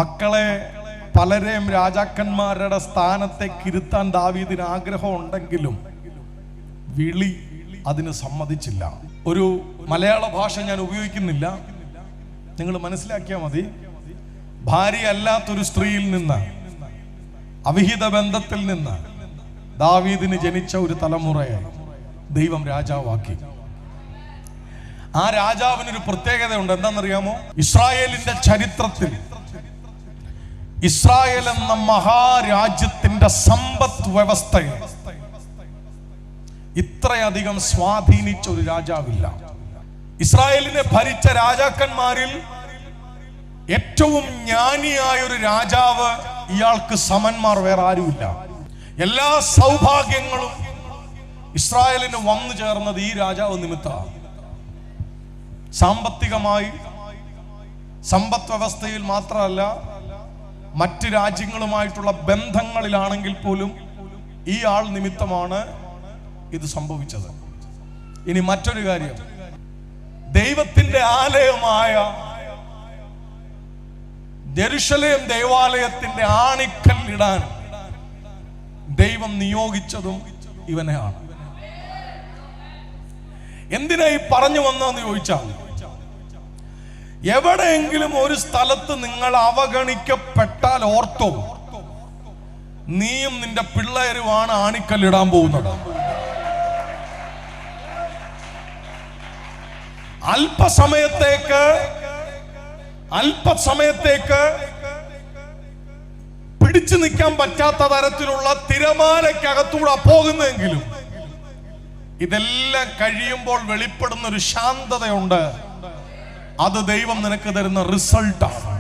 മക്കളെ പലരെയും രാജാക്കന്മാരുടെ സ്ഥാനത്തേക്ക് ഇരുത്താൻ ദാവീദിന് ആഗ്രഹം ഉണ്ടെങ്കിലും വിളി അതിന് സമ്മതിച്ചില്ല. ഒരു മലയാള ഭാഷ ഞാൻ ഉപയോഗിക്കുന്നില്ല, നിങ്ങൾ മനസ്സിലാക്കിയാൽ മതി. ഭാര്യയല്ലാത്തൊരു സ്ത്രീയിൽ നിന്ന്, അവിഹിത ബന്ധത്തിൽ നിന്ന് ദാവീദിന് ജനിച്ച ഒരു തലമുറയെ ദൈവം രാജാവാക്കി. ആ രാജാവിനൊരു പ്രത്യേകതയുണ്ട്. എന്താണെന്നറിയാമോ? ഇസ്രായേലിന്റെ ചരിത്രത്തിൽ ഇസ്രായേൽ എന്ന മഹാരാജ്യത്തിന്റെ സമ്പദ് വ്യവസ്ഥയെ ഇത്രയധികം സ്വാധീനിച്ച ഒരു രാജാവില്ല. ഇസ്രായേലിനെ ഭരിച്ച രാജാക്കന്മാരിൽ ഏറ്റവും ജ്ഞാനിയായ ഒരു രാജാവ്, ഇയാൾക്ക് സമന്മാർ വേറെ ആരുമില്ല. എല്ലാ സൗഭാഗ്യങ്ങളും ഇസ്രായേലിന് വന്നു ചേർന്നത് ഈ രാജാവ് നിമിത്തമാണ്. സാമ്പത്തികമായി, സമ്പദ് വ്യവസ്ഥയിൽ മാത്രമല്ല, മറ്റ് രാജ്യങ്ങളുമായിട്ടുള്ള ബന്ധങ്ങളിലാണെങ്കിൽ പോലും ഈ ആൾ നിമിത്തമാണ് ഇത് സംഭവിച്ചത്. ഇനി മറ്റൊരു കാര്യം, ദൈവത്തിന്റെ ആലയമായ ജെറുസലേം ദേവാലയത്തിന്റെ ആണിക്കല്ലിടാൻ ദൈവം നിയോഗിച്ചതും ഇവനെയാണ്. എന്തിനാ ഈ പറഞ്ഞു വന്നതെന്ന് ചോദിച്ചാൽ, എവിടെയെങ്കിലും ഒരു സ്ഥലത്ത് നിങ്ങൾ അവഗണിക്കപ്പെട്ടാൽ ഓർത്തോ, നീയും നിന്റെ പിള്ളേരുമാണ് ആണിക്കല്ലിടാൻ പോകുന്നത്. അല്പസമയത്തേക്ക് പിടിച്ചു നിൽക്കാൻ പറ്റാത്ത തരത്തിലുള്ള തിരമാലയ്ക്കകത്തൂടെ പോകുന്നെങ്കിലും ഇതെല്ലാം കഴിയുമ്പോൾ വെളിപ്പെടുന്ന ഒരു ശാന്തതയുണ്ട്. അത് ദൈവം നിനക്ക് തരുന്ന റിസൾട്ടാണ്.